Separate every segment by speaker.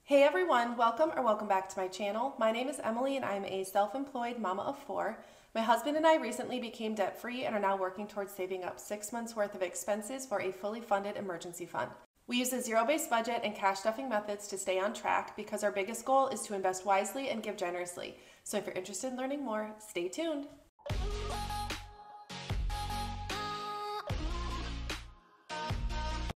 Speaker 1: Hey everyone, welcome back to my channel. My name is Emily and I'm a self-employed mama of four. My husband and I recently became debt-free and are now working towards saving up 6 months worth of expenses for a fully funded emergency fund. We use a zero-based budget and cash stuffing methods to stay on track because our biggest goal is to invest wisely and give generously. So if you're interested in learning more, stay tuned.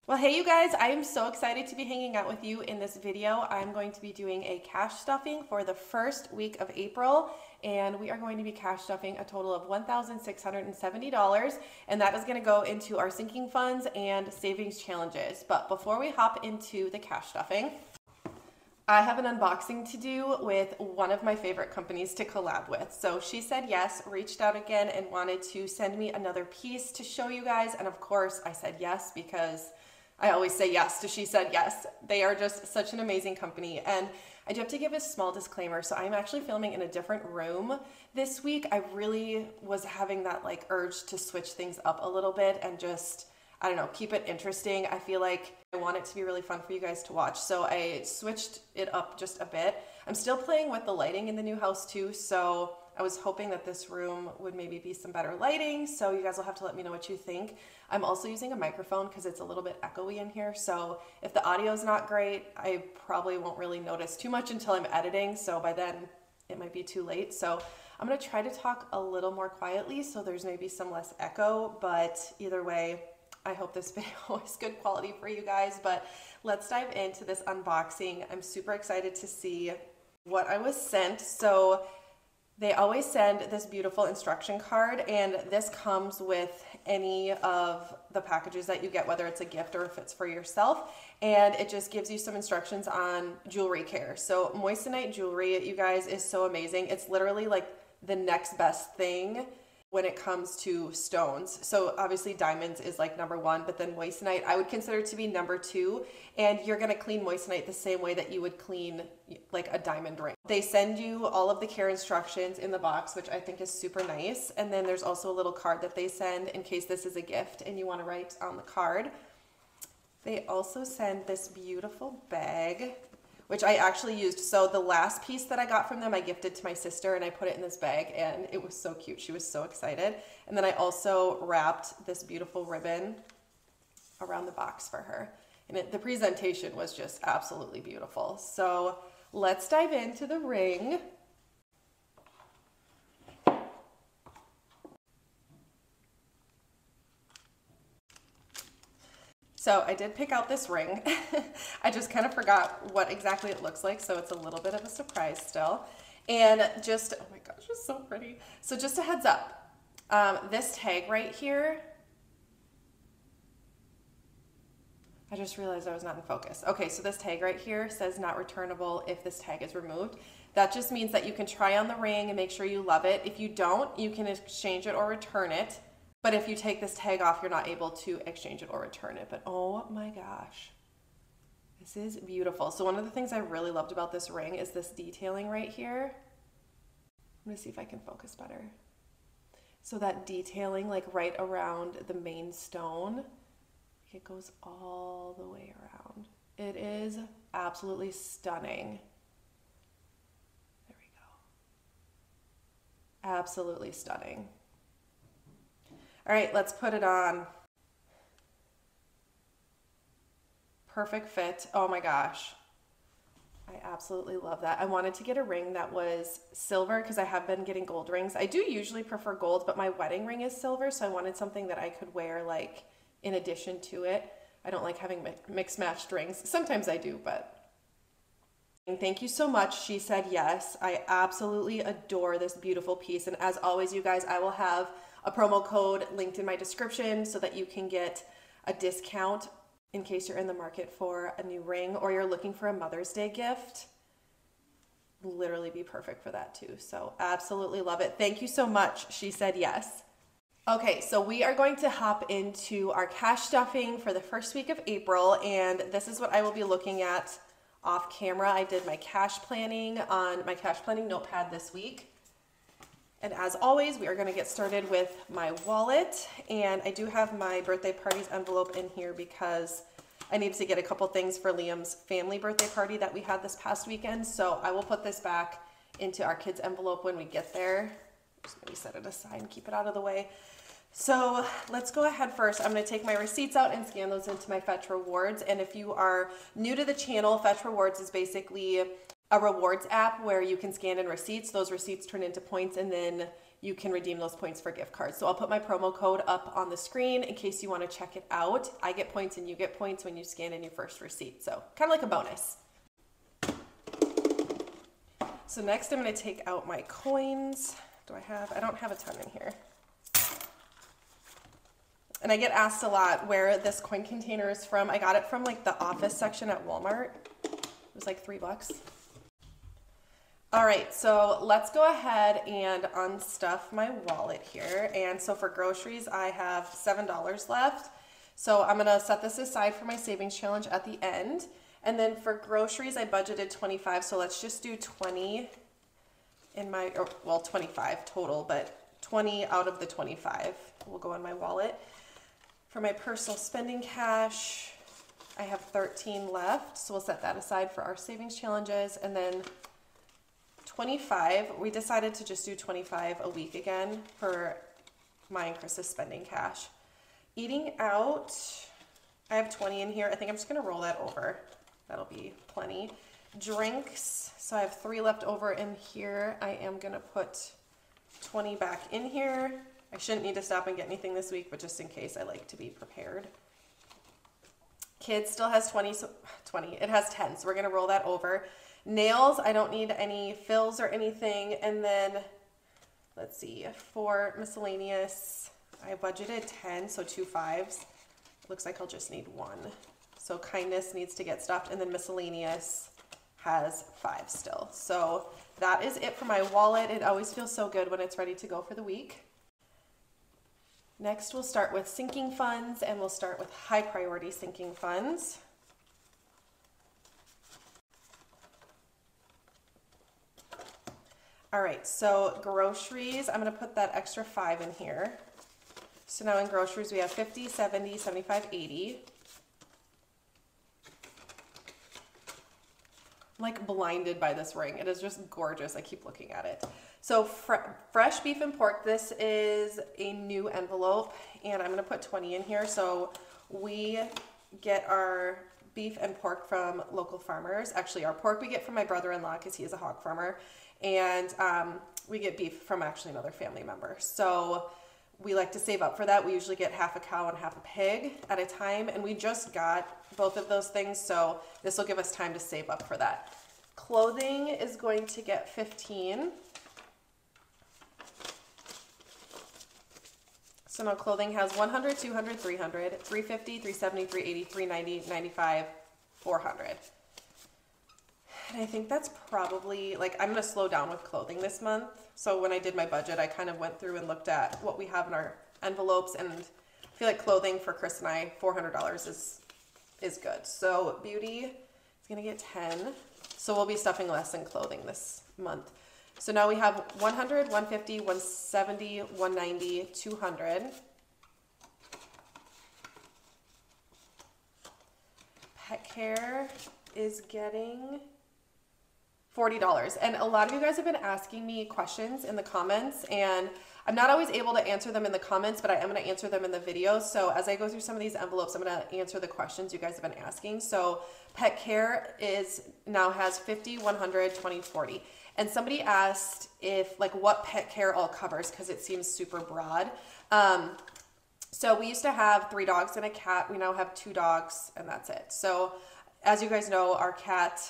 Speaker 1: Well, hey you guys, I am so excited to be hanging out with you in this video. I'm going to be doing a cash stuffing for the first week of April, and we are going to be cash stuffing a total of $1,670, and that is going to go into our sinking funds and savings challenges. But before we hop into the cash stuffing, I have an unboxing to do with one of my favorite companies to collab with. So she said yes, reached out again and wanted to send me another piece to show you guys, and of course I said yes because I always say yes to she said yes. They are just such an amazing company. And I do have to give a small disclaimer. So I'm actually filming in a different room this week. I really was having that urge to switch things up a little bit and just, I don't know, keep it interesting. I feel like I want it to be really fun for you guys to watch. So I switched it up just a bit. I'm still playing with the lighting in the new house too. So I was hoping that this room would maybe be some better lighting, so you guys will have to let me know what you think. I'm also using a microphone because it's a little bit echoey in here, so if the audio is not great, I probably won't really notice too much until I'm editing, so by then it might be too late. So I'm going to try to talk a little more quietly so there's maybe some less echo, but either way, I hope this video is good quality for you guys. But let's dive into this unboxing. I'm super excited to see what I was sent. So they always send this beautiful instruction card, and this comes with any of the packages that you get, whether it's a gift or if it's for yourself, and it just gives you some instructions on jewelry care. So moissanite jewelry, you guys, is so amazing. It's literally like the next best thing when it comes to stones. So obviously diamonds is like number one, but then moissanite I would consider to be number two. And you're gonna clean moissanite the same way that you would clean like a diamond ring. They send you all of the care instructions in the box, which I think is super nice. And then there's also a little card that they send in case this is a gift and you wanna write on the card. They also send this beautiful bag, which I actually used. So the last piece that I got from them, I gifted to my sister and I put it in this bag and it was so cute. She was so excited. And then I also wrapped this beautiful ribbon around the box for her. And the presentation was just absolutely beautiful. So let's dive into the ring. So I did pick out this ring. I just kind of forgot what exactly it looks like, so it's a little bit of a surprise still. And just, oh my gosh, it's so pretty. So just a heads up, this tag right here, I just realized I was not in focus. Okay, so this tag right here says not returnable if this tag is removed. That just means that you can try on the ring and make sure you love it. If you don't, you can exchange it or return it. But if you take this tag off, you're not able to exchange it or return it. But oh my gosh, this is beautiful. So one of the things I really loved about this ring is this detailing right here. I'm gonna see if I can focus better. So that detailing like right around the main stone, it goes all the way around. It is absolutely stunning. There we go. Absolutely stunning. All right, let's put it on. Perfect fit. Oh my gosh. I absolutely love that. I wanted to get a ring that was silver because I have been getting gold rings. I do usually prefer gold, but my wedding ring is silver, so I wanted something that I could wear like in addition to it. I don't like having mixed matched rings. Sometimes I do, but thank you so much. She said yes. I absolutely adore this beautiful piece. And as always, you guys, I will have a promo code linked in my description so that you can get a discount in case you're in the market for a new ring or you're looking for a Mother's Day gift. Literally be perfect for that too. So absolutely love it. Thank you so much. She said yes. Okay, so we are going to hop into our cash stuffing for the first week of April, and this is what I will be looking at off camera. I did my cash planning on my cash planning notepad this week. And as always, we are going to get started with my wallet, and I do have my birthday party's envelope in here because I need to get a couple things for Liam's family birthday party that we had this past weekend. So I will put this back into our kids' envelope when we get there. Just maybe set it aside and keep it out of the way. So let's go ahead first. I'm going to take my receipts out and scan those into my Fetch Rewards. And if you are new to the channel, Fetch Rewards is basically a rewards app where you can scan in receipts. Those receipts turn into points, and then you can redeem those points for gift cards. So I'll put my promo code up on the screen in case you want to check it out. I get points and you get points when you scan in your first receipt. So kind of like a bonus. So next I'm going to take out my coins. I don't have a ton in here. And I get asked a lot where this coin container is from. I got it from like the office section at Walmart. It was like $3. All right, so let's go ahead and unstuff my wallet here. And so for groceries, I have $7 left. So I'm gonna set this aside for my savings challenge at the end. And then for groceries, I budgeted 25. So let's just do 20 in my, or well, 25 total, but 20 out of the 25 will go in my wallet. For my personal spending cash, I have 13 left. So we'll set that aside for our savings challenges. And then 25, we decided to just do 25 a week again for my and Chris's spending cash. Eating out, I have 20 in here. I think I'm just gonna roll that over. That'll be plenty. Drinks, so I have 3 left over in here. I am gonna put 20 back in here. I shouldn't need to stop and get anything this week, but just in case, I like to be prepared. Kids still has 20, it has 10, so we're gonna roll that over. Nails, I don't need any fills or anything. And then, let's see, for miscellaneous, I budgeted 10, so 2 5s. Looks like I'll just need 1. So kindness needs to get stuffed, and then miscellaneous has 5 still. So that is it for my wallet. It always feels so good when it's ready to go for the week. Next, we'll start with sinking funds, and we'll start with high priority sinking funds. All right, so groceries, I'm gonna put that extra 5 in here. So now in groceries, we have 50, 70, 75, 80. I'm like blinded by this ring. It is just gorgeous. I keep looking at it. So fresh beef and pork, this is a new envelope, and I'm gonna put 20 in here. So we get our beef and pork from local farmers. Actually, our pork we get from my brother-in-law because he is a hog farmer. And we get beef from actually another family member. So we like to save up for that. We usually get half a cow and half a pig at a time. And we just got both of those things. So this will give us time to save up for that. Clothing is going to get 15. So now clothing has 100, 200, 300, 350, 370, 380, 390, 95, 400. And I think that's probably, like, I'm going to slow down with clothing this month. So when I did my budget, I kind of went through and looked at what we have in our envelopes, and I feel like clothing for Chris and I, $400 is good. So beauty is going to get 10. So we'll be stuffing less in clothing this month. So now we have 100, 150, 170, 190, 200. Pet care is getting $40. And a lot of you guys have been asking me questions in the comments, and I'm not always able to answer them in the comments, but I am going to answer them in the video. So as I go through some of these envelopes, I'm going to answer the questions you guys have been asking. So pet care now has 50, 100, 20, 40. And somebody asked if, like, what pet care all covers, because it seems super broad. So we used to have 3 dogs and a cat. We now have 2 dogs, and that's it. So as you guys know, our cat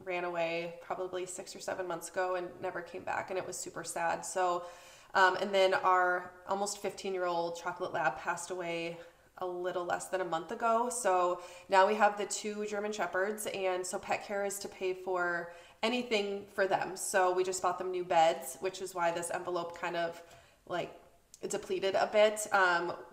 Speaker 1: ran away probably 6 or 7 months ago and never came back, and it was super sad. So and then our almost 15-year-old chocolate lab passed away a little less than a month ago. So now we have the 2 German Shepherds, and so pet care is to pay for anything for them. So we just bought them new beds, which is why this envelope kind of like depleted a bit.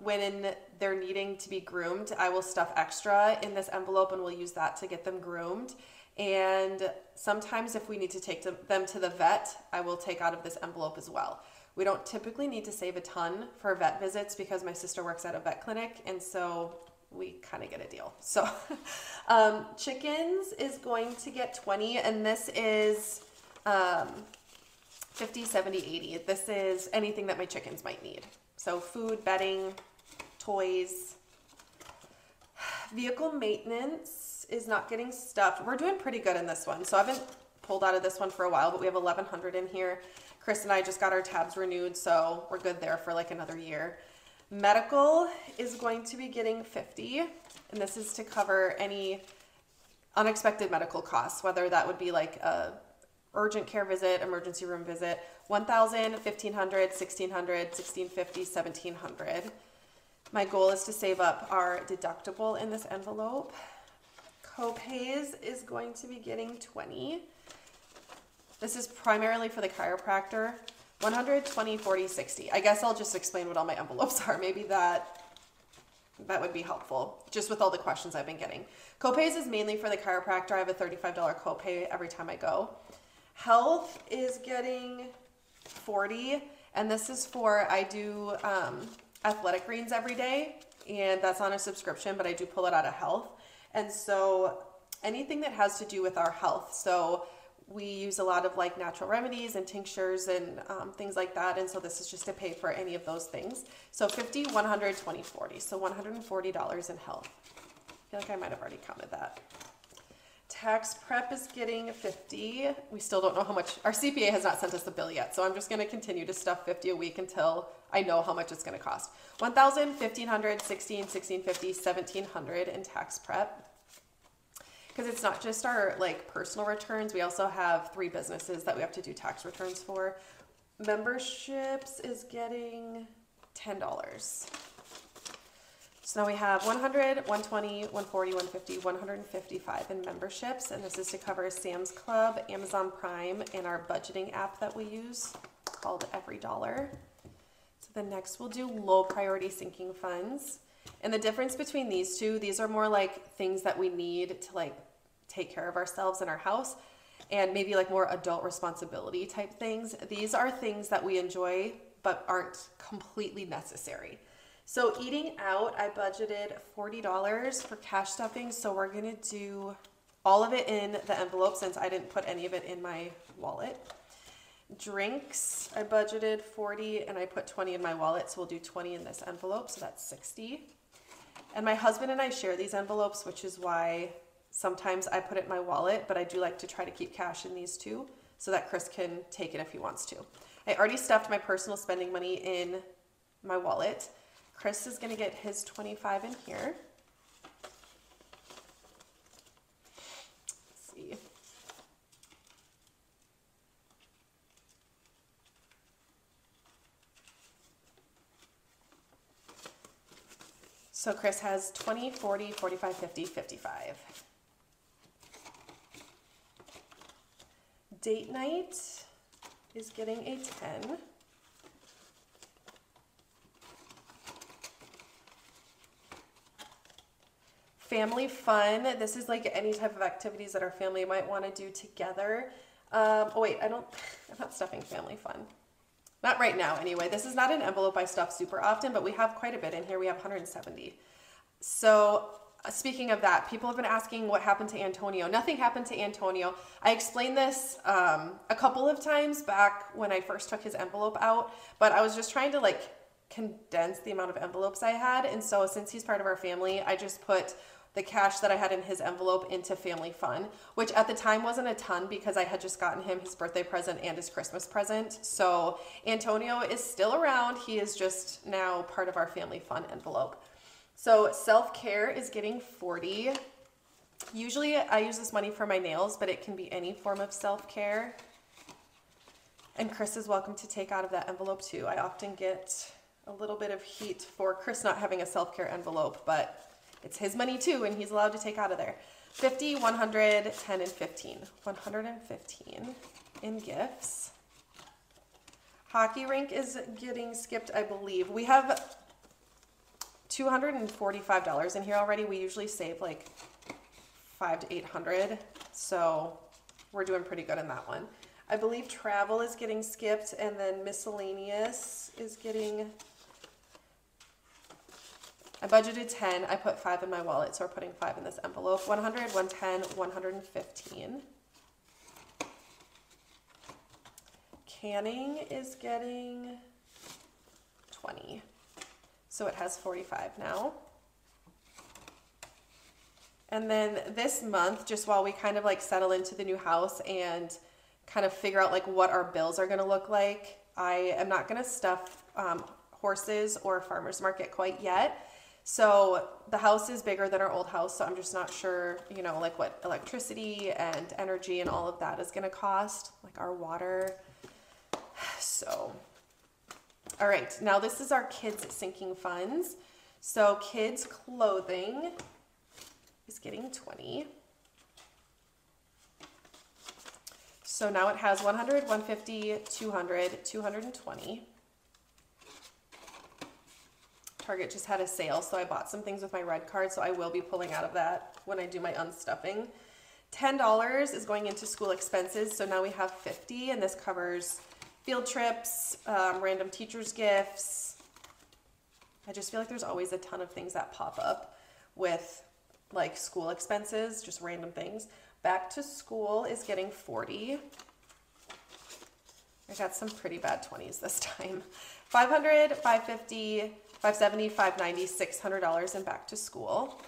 Speaker 1: When they're needing to be groomed, I will stuff extra in this envelope, and we'll use that to get them groomed. And sometimes if we need to take them to the vet, I will take out of this envelope as well. We don't typically need to save a ton for vet visits because my sister works at a vet clinic, and so we kind of get a deal. So chickens is going to get 20, and this is 50, 70, 80. This is anything that my chickens might need. So food, bedding, toys. Vehicle maintenance is not getting stuffed. We're doing pretty good in this one. So I haven't pulled out of this one for a while, but we have 1,100 in here. Chris and I just got our tabs renewed, so we're good there for like another year. Medical is going to be getting 50, and this is to cover any unexpected medical costs, whether that would be like a urgent care visit, emergency room visit. 1,000, 1,500, 1,600, 1,650, 1,700. My goal is to save up our deductible in this envelope. Copays is going to be getting 20. This is primarily for the chiropractor. 100, 20, 40, 60. I guess I'll just explain what all my envelopes are. Maybe that would be helpful, just with all the questions I've been getting. Copays is mainly for the chiropractor. I have a $35 copay every time I go. Health is getting 40, and this is for, I do athletic greens every day, and that's on a subscription, but I do pull it out of health. And so anything that has to do with our health. So we use a lot of like natural remedies and tinctures and things like that. And so this is just to pay for any of those things. So 50, 100, 20, 40. So $140 in health. I feel like I might have already counted that. Tax prep is getting 50. We still don't know how much. Our CPA has not sent us the bill yet. So I'm just going to continue to stuff 50 a week until I know how much it's going to cost. 1,000, 1,500, 16, 1,650, 1,700 in tax prep. Because it's not just our like personal returns. We also have 3 businesses that we have to do tax returns for. Memberships is getting $10. So now we have 100, 120, 140, 150, 155 in memberships. And this is to cover Sam's Club, Amazon Prime, and our budgeting app that we use called Every Dollar. So the next we'll do low priority sinking funds. And the difference between these two, these are more like things that we need to like take care of ourselves in our house, and maybe like more adult responsibility type things. These are things that we enjoy but aren't completely necessary. So eating out, I budgeted $40 for cash stuffing. So we're gonna do all of it in the envelope since I didn't put any of it in my wallet. Drinks, I budgeted 40 and I put 20 in my wallet. So we'll do 20 in this envelope. So that's 60. And my husband and I share these envelopes, which is why sometimes I put it in my wallet, but I do like to try to keep cash in these too so that Chris can take it if he wants to. I already stuffed my personal spending money in my wallet. Chris is going to get his 25 in here. Let's see. So Chris has 20, 40, 45, 50, 55. Date night is getting a 10. Family fun. This is like any type of activities that our family might want to do together. Oh wait, I'm not stuffing family fun. Not right now anyway. This is not an envelope I stuff super often, but we have quite a bit in here. We have 170. So speaking of that, people have been asking what happened to Antonio. Nothing happened to Antonio. I explained this a couple of times back when I first took his envelope out, but I was just trying to like condense the amount of envelopes I had. And so since he's part of our family, I just put the cash that I had in his envelope into family fun, which at the time wasn't a ton because I had just gotten him his birthday present and his Christmas present. So Antonio is still around. He is just now part of our family fun envelope. So self-care is getting 40. Usually I use this money for my nails, but it can be any form of self-care. And Chris is welcome to take out of that envelope too. I often get a little bit of heat for Chris not having a self-care envelope, but it's his money too, and he's allowed to take out of there. 50, 100, 10, and 15. 115 in gifts. Hockey rink is getting skipped, I believe. We have $245 in here already. We usually save like $500 to $800, so we're doing pretty good in that one. I believe travel is getting skipped, and then miscellaneous is getting, I budgeted 10. I put 5 in my wallet, so we're putting 5 in this envelope. 100, 110, 115. Canning is getting 20. So it has 45 now. And then this month, just while we kind of like settle into the new house and kind of figure out like what our bills are going to look like, I am not going to stuff horses or farmers market quite yet. So the house is bigger than our old house, so I'm just not sure, you know, like what electricity and energy and all of that is going to cost, like our water. So, all right, now this is our kids' sinking funds. So kids' clothing is getting 20. So now it has 100, 150, 200, 220. Target just had a sale, so I bought some things with my red card, so I will be pulling out of that when I do my unstuffing. $10 is going into school expenses, so now we have 50, and this covers field trips, random teachers' gifts. I just feel like there's always a ton of things that pop up with like school expenses, just random things. Back to school is getting 40. I got some pretty bad 20s this time. 500, 550, 570, 590, $600 in back to school.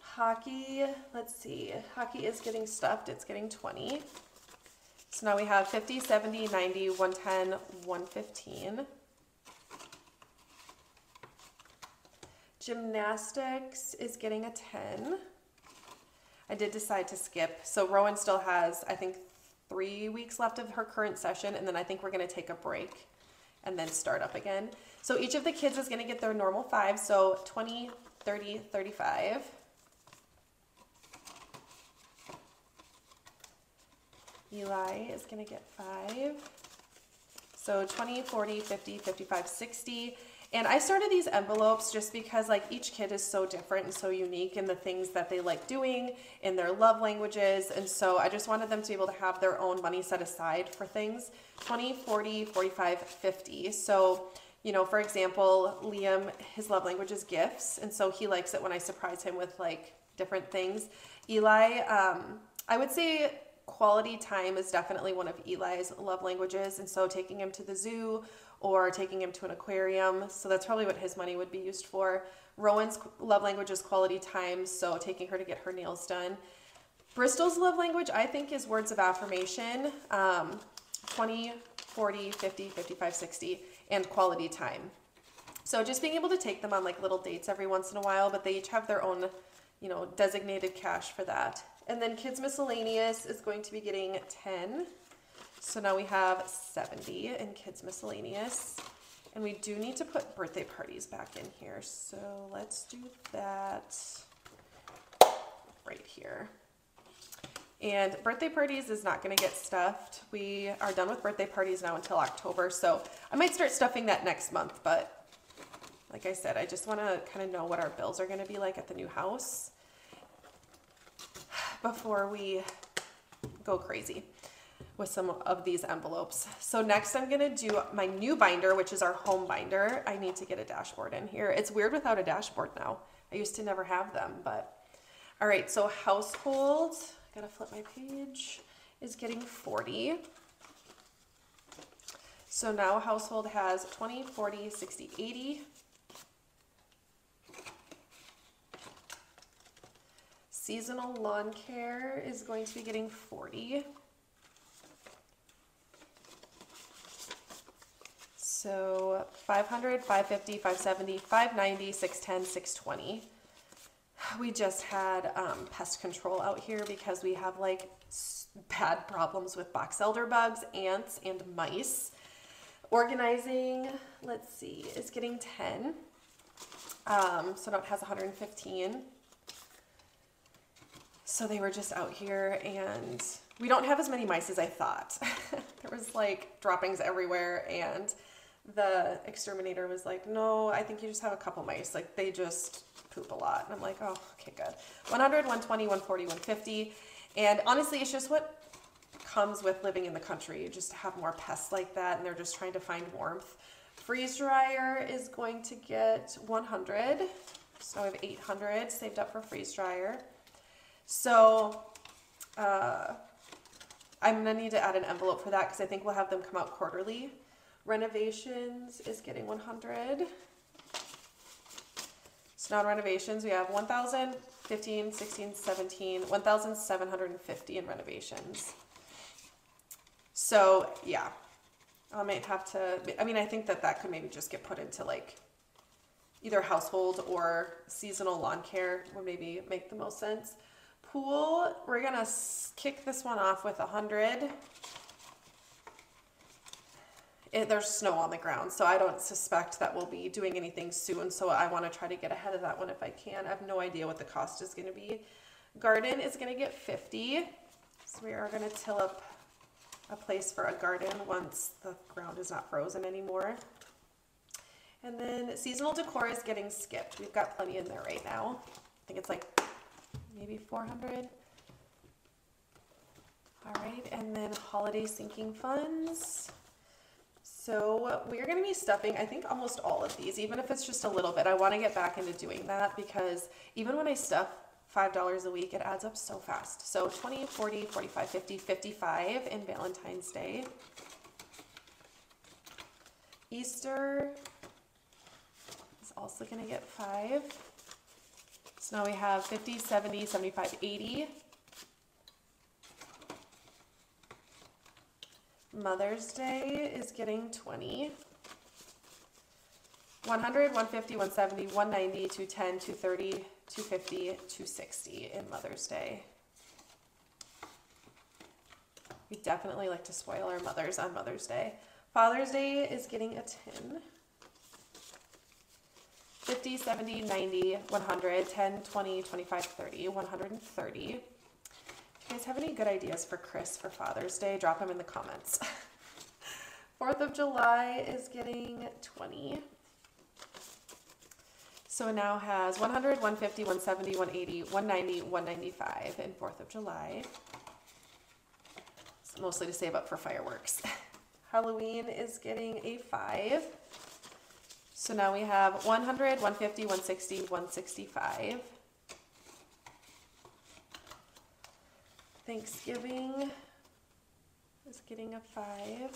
Speaker 1: Hockey, let's see. Hockey is getting stuffed. It's getting 20. So now we have 50, 70, 90, 110, 115. Gymnastics is getting a 10. I did decide to skip. So Rowan still has, I think, 3 weeks left of her current session, and then I think we're going to take a break and then start up again. So each of the kids is going to get their normal 5, so 20, 30, 35. Eli is going to get 5. So 20, 40, 50, 55, 60. And I started these envelopes just because like each kid is so different and so unique in the things that they like doing in their love languages. And so I just wanted them to be able to have their own money set aside for things. 20, 40, 45, 50. So, you know, for example, Liam, his love language is gifts. And so he likes it when I surprise him with like different things. Eli, I would say quality time is definitely one of Eli's love languages. And so taking him to the zoo or taking him to an aquarium. So that's probably what his money would be used for. Rowan's love language is quality time, so taking her to get her nails done. Bristol's love language, I think, is words of affirmation. 20, 40, 50, 55, 60, and quality time. So just being able to take them on like little dates every once in a while, but they each have their own, you know, designated cash for that. And then kids miscellaneous is going to be getting 10. So now we have 70 in kids miscellaneous, and we do need to put birthday parties back in here. So let's do that right here. And birthday parties is not going to get stuffed. We are done with birthday parties now until October. So I might start stuffing that next month, but like I said, I just want to kind of know what our bills are going to be like at the new house before we go crazy with some of these envelopes. So next I'm gonna do my new binder, which is our home binder. I need to get a dashboard in here. It's weird without a dashboard now. I used to never have them, but all right. So household, gotta flip my page, is getting 40. So now household has 20, 40, 60, 80. Seasonal lawn care is going to be getting 40. So 500, 550, 570, 590, 610, 620. We just had pest control out here because we have like bad problems with box elder bugs, ants, and mice. Organizing, let's see, is getting 10. So now it has 115. So they were just out here, and we don't have as many mice as I thought. There was like droppings everywhere, and the exterminator was like, no, I think you just have a couple mice. Like they just poop a lot. And I'm like, oh, okay, good. 100, 120, 140, 150. And honestly, it's just what comes with living in the country. You just have more pests like that, and they're just trying to find warmth. Freeze dryer is going to get 100. So I have 800 saved up for freeze dryer. So I'm gonna need to add an envelope for that because I think we'll have them come out quarterly. Renovations is getting 100. So now in renovations, we have 1,000, 15, 16, 17, 1,750 in renovations. So yeah, I might have to, I mean, I think that could maybe just get put into like either household or seasonal lawn care would maybe make the most sense. Pool, we're gonna kick this one off with 100. There's snow on the ground, so I don't suspect that we'll be doing anything soon, so I want to try to get ahead of that one if I can. I have no idea what the cost is going to be. Garden is going to get 50, so we are going to till up a place for a garden once the ground is not frozen anymore. And then seasonal decor is getting skipped. We've got plenty in there right now. I think it's like maybe 400. All right, and then holiday sinking funds. So we're going to be stuffing, I think, almost all of these, even if it's just a little bit. I want to get back into doing that because even when I stuff $5 a week, it adds up so fast. So 20, 40, 45, 50, 55 in Valentine's Day. Easter is also going to get 5. So now we have 50, 70, 75, 80. Mother's Day is getting 20. 100, 150, 170, 190, 210, 230, 250, 260 in Mother's Day. We definitely like to spoil our mothers on Mother's Day. Father's Day is getting a 10. 50, 70, 90, 100, 10, 20, 25, 30, 130. If you guys have any good ideas for Chris for Father's Day, drop them in the comments. 4th of July is getting 20. So it now has 100, 150, 170, 180, 190, 195 in 4th of July. It's mostly to save up for fireworks. Halloween is getting a 5. So now we have 100, 150, 160, 165. Thanksgiving is getting a 5.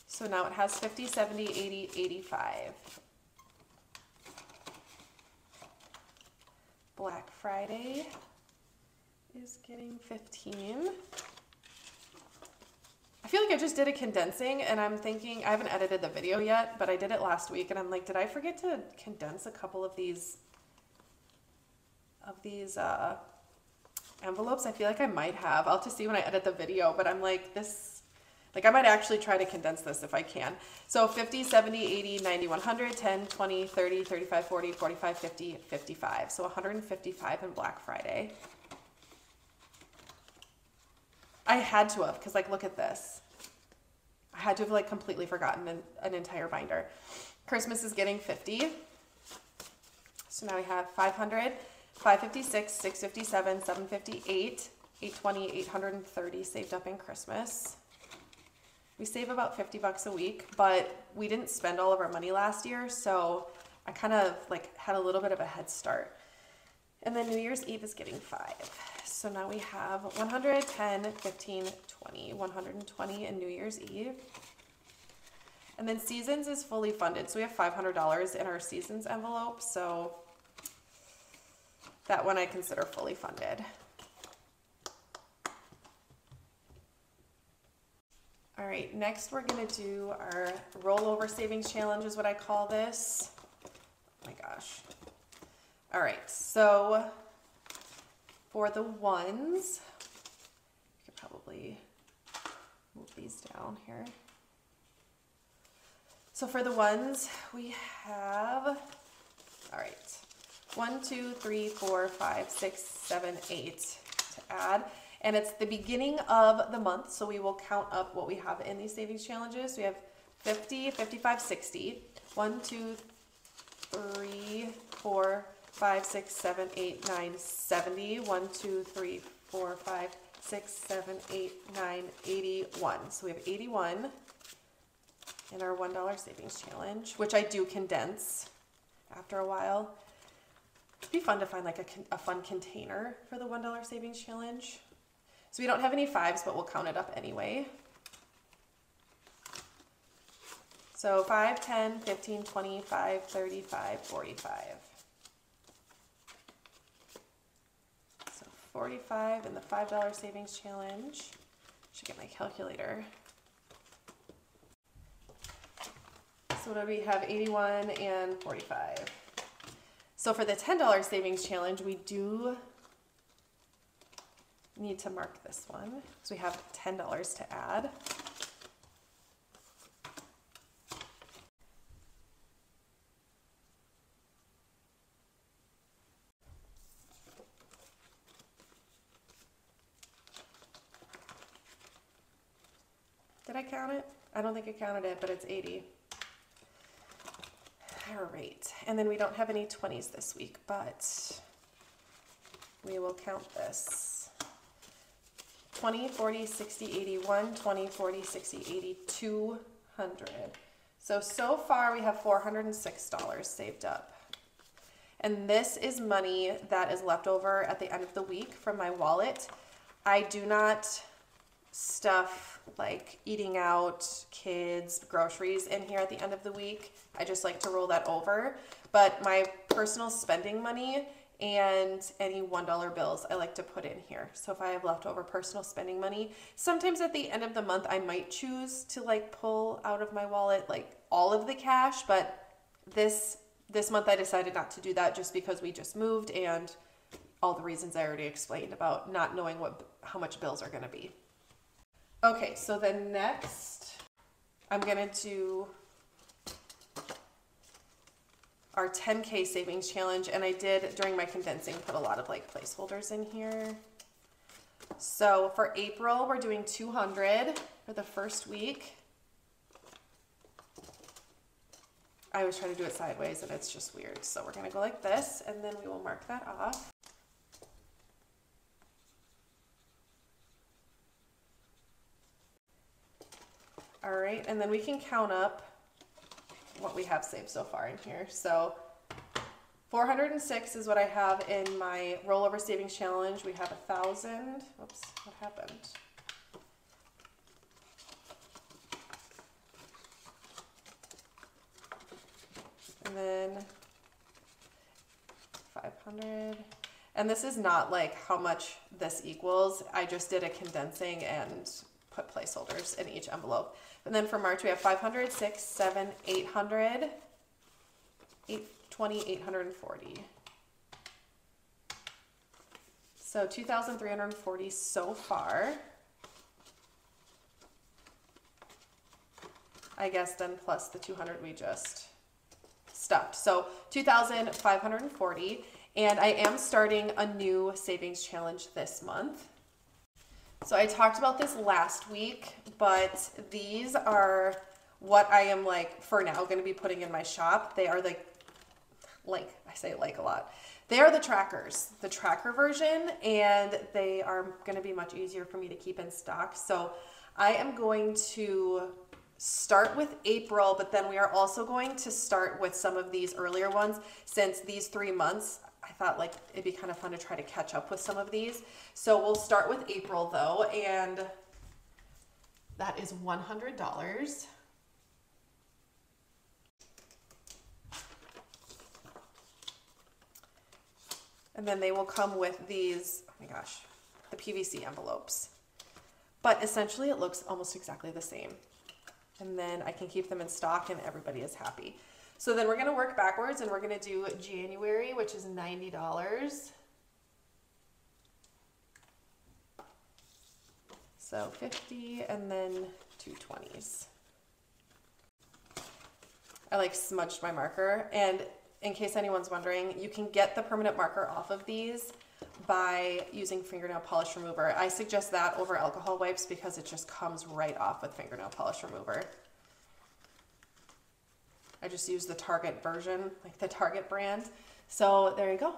Speaker 1: So now it has 50, 70, 80, 85. Black Friday is getting 15. I feel like I just did a condensing and I'm thinking, I haven't edited the video yet, but I did it last week and I'm like, did I forget to condense a couple of these envelopes? I feel like I might have. I'll have to see when I edit the video, but I'm like, I might actually try to condense this if I can. So 50, 70, 80, 90, 100, 10, 20, 30, 35, 40, 45, 50, 55. So 155 in Black Friday. I had to have, because like, look at this. I had to have like completely forgotten an entire binder. Christmas is getting 50. So now we have 500. 556, 657, 758, 820, 830 saved up in Christmas. We save about 50 bucks a week, but we didn't spend all of our money last year, so I kind of like had a little bit of a head start. And then New Year's Eve is getting 5. So now we have 100, 10, 15, 20, 120 in New Year's Eve. And then Seasons is fully funded, so we have $500 in our Seasons envelope, so that one I consider fully funded. All right, next we're gonna do our rollover savings challenge is what I call this. Oh my gosh. All right, so for the ones, I could probably move these down here. So for the ones, we have, all right, 1, 2, 3, 4, 5, 6, 7, 8 to add. And it's the beginning of the month, so we will count up what we have in these savings challenges. We have 50, 55, 60. 1, 2, 3, 4, 5, 6, 7, 8, 9, 70. 1, 2, 3, 4, 5, 6, 7, 8, 9, 81. So we have 81. in our $1 savings challenge, which I do condense after a while. It'd be fun to find like a fun container for the $1 savings challenge. So we don't have any 5s, but we'll count it up anyway. So 5, 10, 15, 25, 35, 45. So 45 in the $5 savings challenge. Should get my calculator. So what do we have? 81 and 45. So for the $10 savings challenge, we do need to mark this one. So we have $10 to add. Did I count it? I don't think I counted it, but it's 80. All right, and then we don't have any 20s this week, but we will count this. 20, 40, 60, 81, 20, 40, 60, 80, 200. So far we have $406 saved up. And this is money that is left over at the end of the week from my wallet. I do not stuff like eating out, kids, groceries in here at the end of the week. I just like to roll that over. But my personal spending money and any $1 bills I like to put in here. So if I have leftover personal spending money, sometimes at the end of the month I might choose to like pull out of my wallet like all of the cash, but this month I decided not to do that just because we just moved and all the reasons I already explained about not knowing how much bills are going to be. Okay, so then next I'm gonna do our 10K savings challenge, and I did during my condensing put a lot of like placeholders in here. So for April we're doing 200 for the first week. I was trying to do it sideways and it's just weird, so we're gonna go like this and then we will mark that off. All right, and then we can count up what we have saved so far in here. So 406 is what I have in my rollover savings challenge. We have 1,000. Whoops, what happened? And then 500. And this is not like how much this equals. I just did a condensing and put placeholders in each envelope. And then for March, we have 500, 6, 7, 800, 820, 840. So 2,340 so far. I guess then plus the 200 we just stuffed. So 2,540. And I am starting a new savings challenge this month. So I talked about this last week, but these are what I am like for now going to be putting in my shop. They are like I say like a lot. They are the trackers, the tracker version, and they are going to be much easier for me to keep in stock. So I am going to start with April, but then we are also going to start with some of these earlier ones since these 3 months. I thought like it'd be kind of fun to try to catch up with some of these. So we'll start with April though, and that is $100. And then they will come with these, oh my gosh, the PVC envelopes. But essentially it looks almost exactly the same. And then I can keep them in stock and everybody is happy. So then we're going to work backwards and we're going to do January, which is $90. So 50 and then 2 20s. I like smudged my marker, and in case anyone's wondering, you can get the permanent marker off of these by using fingernail polish remover. I suggest that over alcohol wipes because it just comes right off with fingernail polish remover. I just use the Target version, like the Target brand. So there you go.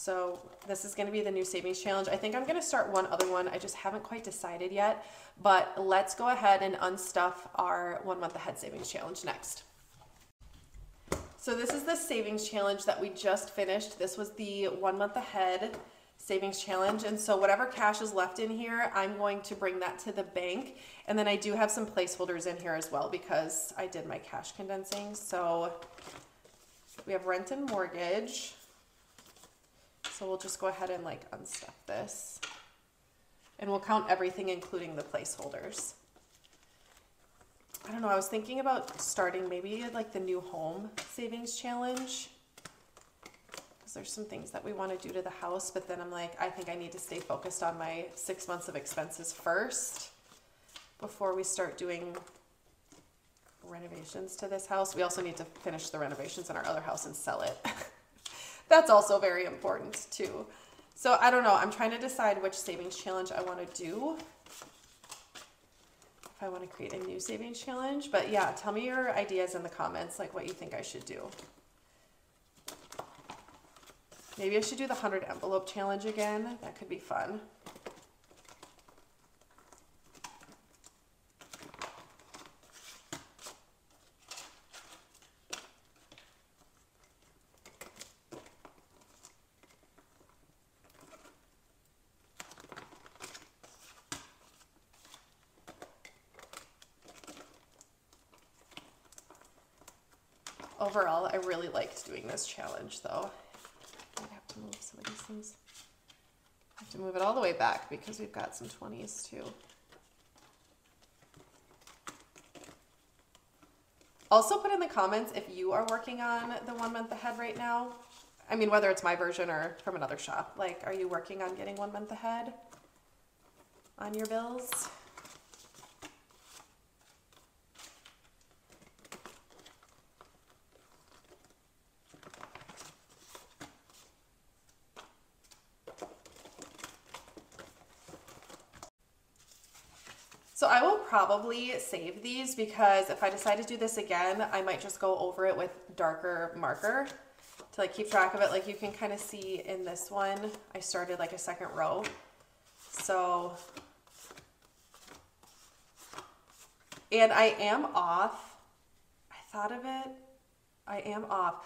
Speaker 1: So this is going to be the new savings challenge. I think I'm going to start one other one. I just haven't quite decided yet, but let's go ahead and unstuff our 1 month ahead savings challenge next. So this is the savings challenge that we just finished. This was the 1 month ahead savings challenge. And so whatever cash is left in here, I'm going to bring that to the bank. And then I do have some placeholders in here as well because I did my cash condensing. So we have rent and mortgage. So we'll just go ahead and like unstuff this. And we'll count everything, including the placeholders. I don't know, I was thinking about starting maybe like the new home savings challenge. Because there's some things that we want to do to the house, but then I'm like, I think I need to stay focused on my 6 months of expenses first before we start doing renovations to this house. We also need to finish the renovations in our other house and sell it. That's also very important too. So I don't know, I'm trying to decide which savings challenge I want to do. If I want to create a new savings challenge, but yeah, tell me your ideas in the comments, like what you think I should do. Maybe I should do the 100 envelope challenge again. That could be fun. Overall, I really liked doing this challenge though. I have to move some of these things. I have to move it all the way back because we've got some 20s too. Also put in the comments if you are working on the 1 month ahead right now. I mean, whether it's my version or from another shop. Like, are you working on getting 1 month ahead on your bills? So I will probably save these because if I decide to do this again, I might just go over it with darker marker to like keep track of it. Like you can kind of see in this one, I started like a second row. So, and I am off. I thought of it. I am off.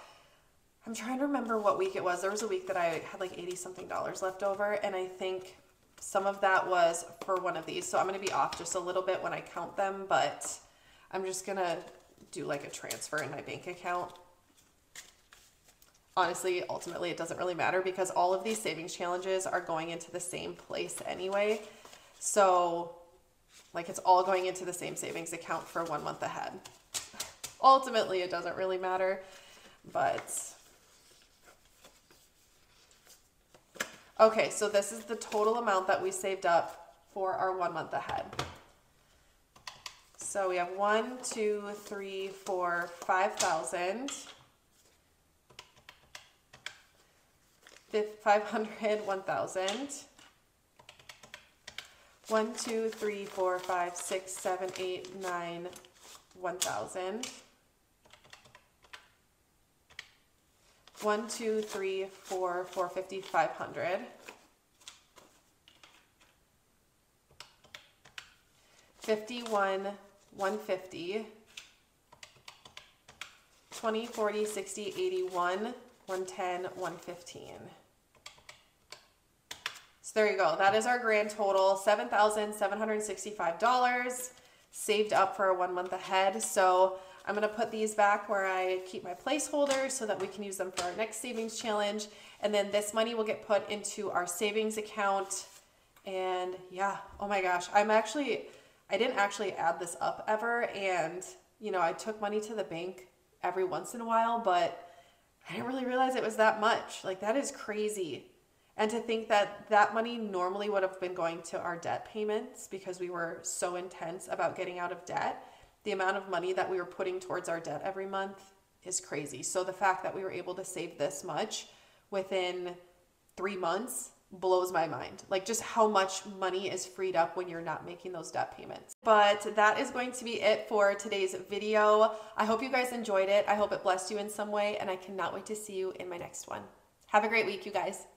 Speaker 1: I'm trying to remember what week it was. There was a week that I had like 80 something dollars left over, and I think some of that was for one of these. So I'm going to be off just a little bit when I count them, but I'm just going to do like a transfer in my bank account. Honestly, ultimately, it doesn't really matter because all of these savings challenges are going into the same place anyway. So like it's all going into the same savings account for 1 month ahead. Ultimately, it doesn't really matter, but okay, so this is the total amount that we saved up for our 1 month ahead. So we have 1, 2, 3, 4, 5,000, 500, 1,000, 1, 2, 3, 4, 5, 6, 7, 8, 9, 1,000. 1, 2, 3, 4, 450, 500. 51, 150. 20, 40, 60, 81, 110, 115. So there you go. That is our grand total, $7,765 saved up for a 1 month ahead. So I'm going to put these back where I keep my placeholders so that we can use them for our next savings challenge. And then this money will get put into our savings account. And yeah, oh my gosh, I didn't actually add this up ever. And you know, I took money to the bank every once in a while, but I didn't really realize it was that much. Like that is crazy. And to think that that money normally would have been going to our debt payments because we were so intense about getting out of debt. The amount of money that we were putting towards our debt every month is crazy. So the fact that we were able to save this much within 3 months blows my mind. Like just how much money is freed up when you're not making those debt payments. But that is going to be it for today's video. I hope you guys enjoyed it. I hope it blessed you in some way, and I cannot wait to see you in my next one. Have a great week, you guys.